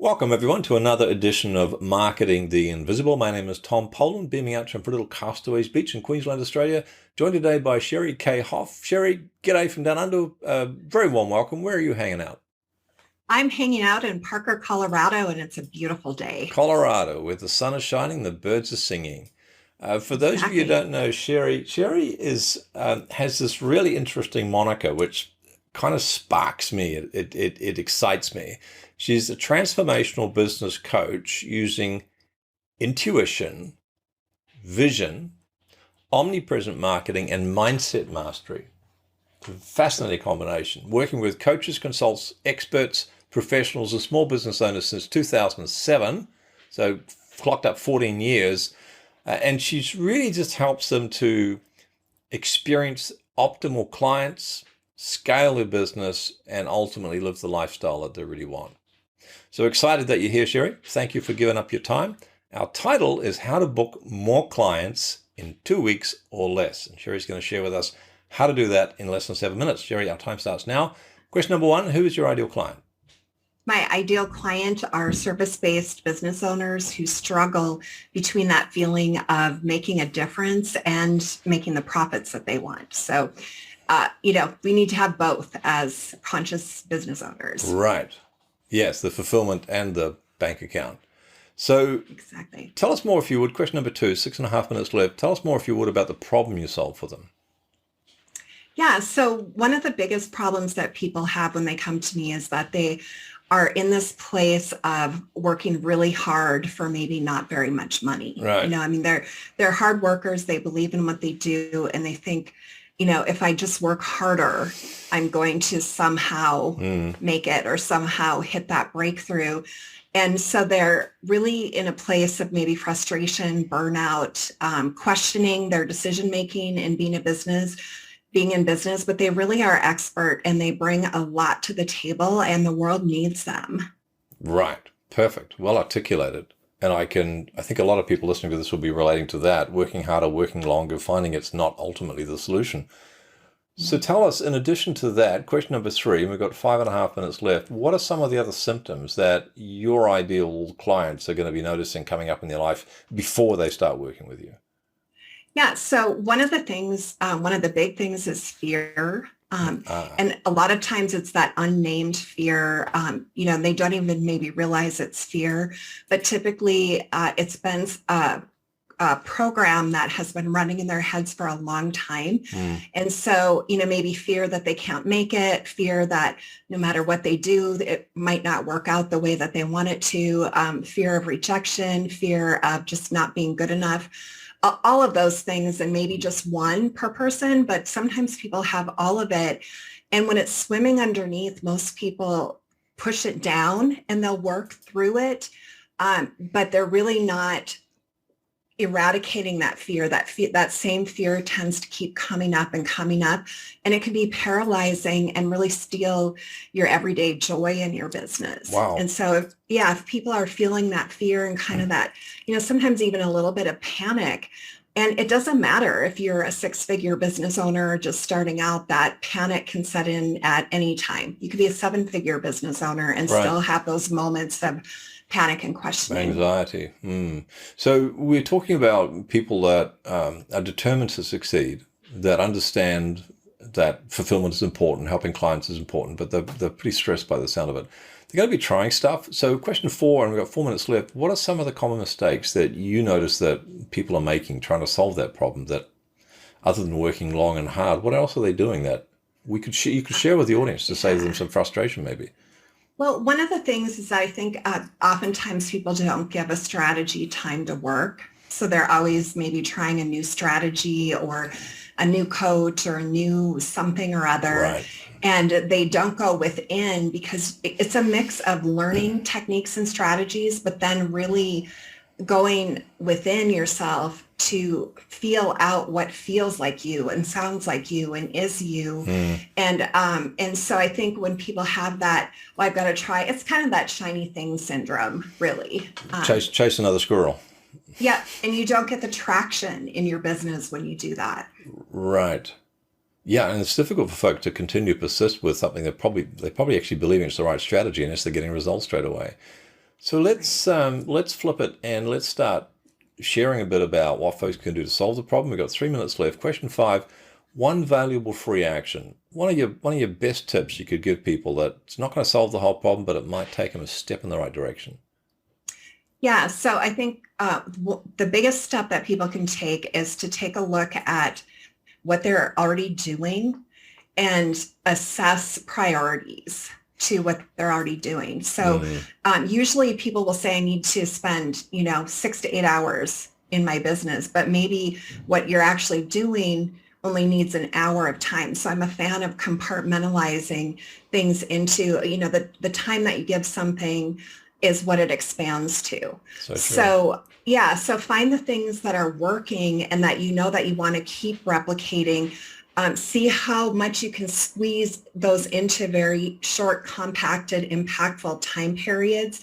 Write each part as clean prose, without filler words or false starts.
Welcome, everyone, to another edition of Marketing the Invisible. My name is Tom Poland, beaming out from little Castaways Beach in Queensland, Australia. Joined today by Sheri Kaye Hoff. Sheri, g'day from down under. Very warm welcome. Where are you hanging out? I'm hanging out in Parker, Colorado, and it's a beautiful day. Colorado, where the sun is shining, the birds are singing. For those of you who Exactly. don't know Sheri is has this really interesting moniker, which kind of sparks me. It excites me. She's a transformational business coach using intuition, vision, omnipresent marketing, and mindset mastery. Fascinating combination. Working with coaches, consultants, experts, professionals, and small business owners since 2007. So clocked up 14 years. And she's really just helps them to experience optimal clients, scale their business, and ultimately live the lifestyle that they really want. So excited that you're here, Sheri. Thank you for giving up your time. Our title is How to Book More Clients in 2 weeks or Less. And Sheri's going to share with us how to do that in less than 7 minutes. Sheri, our time starts now. Question number one, who is your ideal client? My ideal client are service-based business owners who struggle between that feeling of making a difference and making the profits that they want. So, we need to have both as conscious business owners. Right. Yes, the fulfillment and the bank account. So Exactly. tell us more if you would. Question number two, 6.5 minutes left. Tell us more if you would about the problem you solve for them. Yeah. So one of the biggest problems that people have when they come to me is that they are in this place of working really hard for maybe not very much money. Right. They're hard workers. They believe in what they do, and they think, if I just work harder, I'm going to somehow make it or somehow hit that breakthrough. And so they're really in a place of maybe frustration, burnout, questioning their decision making and being in business, but they really are expert and they bring a lot to the table and the world needs them. Right. Perfect. Well articulated. And I think a lot of people listening to this will be relating to that, working harder, working longer, finding it's not ultimately the solution. So tell us, in addition to that, question number three, and we've got 5.5 minutes left, what are some of the other symptoms that your ideal clients are going to be noticing coming up in their life before they start working with you? Yeah. So one of the big things is fear. Ah, And a lot of times it's that unnamed fear. They don't even maybe realize it's fear, but typically it's been a program that has been running in their heads for a long time. And so, maybe fear that they can't make it, fear that no matter what they do, it might not work out the way that they want it to, fear of rejection, fear of just not being good enough. All of those things, and maybe just one per person, but sometimes people have all of it. And when it's swimming underneath, most people push it down and they'll work through it. But they're really not eradicating that fear. That same fear tends to keep coming up and coming up, and it can be paralyzing and really steal your everyday joy in your business. wow. And so, if people are feeling that fear and kind of that, sometimes even a little bit of panic, and it doesn't matter if you're a six-figure business owner or just starting out, that panic can set in at any time. You could be a seven-figure business owner and Right. still have those moments of panic and questioning. Anxiety. So we're talking about people that are determined to succeed, that understand that fulfillment is important, helping clients is important, but they're pretty stressed by the sound of it. They're going to be trying stuff. So question four, and we've got 4 minutes left. What are some of the common mistakes that you notice that people are making trying to solve that problem, that other than working long and hard, what else are they doing that you could share with the audience to save them some frustration maybe? Well, one of the things is I think oftentimes people don't give a strategy time to work. So they're always maybe trying a new strategy or a new coach or a new something or other. Right. And they don't go within because it's a mix of learning techniques and strategies, but then really going within yourself to feel out what feels like you and sounds like you and is you. And so I think when people have that, well, I've got to try, it's kind of that shiny thing syndrome, really. Chase another squirrel. Yeah. And you don't get the traction in your business when you do that. Right. Yeah, and it's difficult for folk to continue to persist with something that they probably actually believe it's the right strategy unless they're getting results straight away. So let's flip it and let's start sharing a bit about what folks can do to solve the problem. We've got 3 minutes left. Question 5, one valuable free action. One of your best tips you could give people that's not going to solve the whole problem, but it might take them a step in the right direction. Yeah, so I think the biggest step that people can take is to take a look at what they're already doing and assess priorities to what they're already doing. So usually people will say, I need to spend, 6 to 8 hours in my business, but maybe what you're actually doing only needs an hour of time. So I'm a fan of compartmentalizing things into, the time that you give something is what it expands to. So find the things that are working and that that you want to keep replicating. See how much you can squeeze those into very short, compacted, impactful time periods.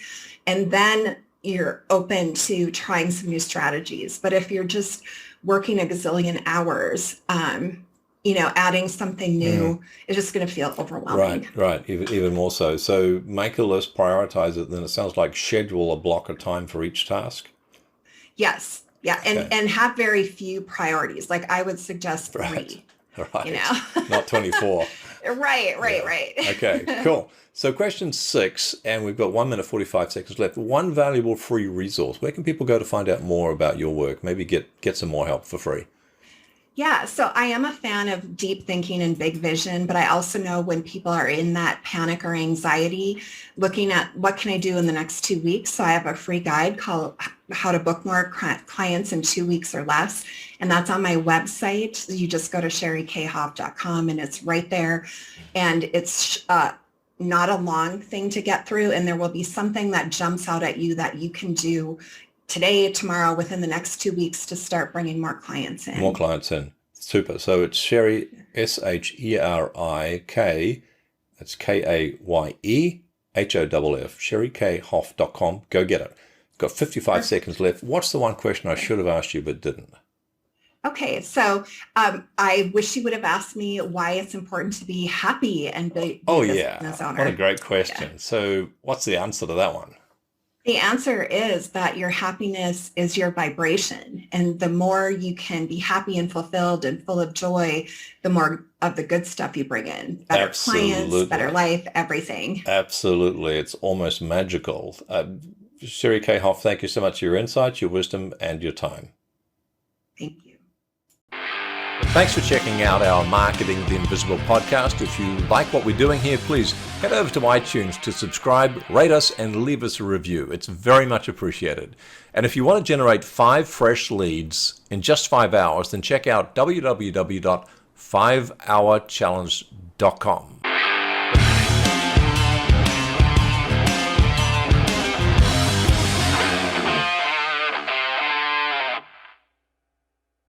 And then you're open to trying some new strategies. But if you're just working a gazillion hours, adding something new is just going to feel overwhelming. Right. Even more so. So make a list, prioritize it. Then it sounds like schedule a block of time for each task. Yes. Yeah. And have very few priorities. Like I would suggest 3. Right. Not 24. Right. Okay, cool. So question 6, and we've got 1 minute 45 seconds left. One valuable free resource. Where can people go to find out more about your work? Maybe get some more help for free. Yeah, so I am a fan of deep thinking and big vision, but I also know when people are in that panic or anxiety, looking at what can I do in the next 2 weeks. So I have a free guide called How to Book More Clients in 2 weeks or Less. And that's on my website. You just go to sherikayehoff.com and it's right there. And it's not a long thing to get through. And there will be something that jumps out at you that you can do today, tomorrow, within the next 2 weeks to start bringing more clients in. More clients in. Super. So it's Sheri, SHERIK, that's KAYEHOFF, sherikayehoff.com. Go get it. Got 55 seconds left. What's the one question I should have asked you but didn't? Okay, so I wish you would have asked me why it's important to be happy and be a business owner. What a great question. Yeah. So what's the answer to that one? The answer is that your happiness is your vibration. And the more you can be happy and fulfilled and full of joy, the more of the good stuff you bring in. Better clients, better life, everything. Absolutely. It's almost magical. Sheri Kaye Hoff, thank you so much for your insights, your wisdom, and your time. Thank you. Thanks for checking out our Marketing the Invisible podcast. If you like what we're doing here, please head over to iTunes to subscribe, rate us, and leave us a review. It's very much appreciated. And if you want to generate 5 fresh leads in just 5 hours, then check out www.5hourchallenge.com.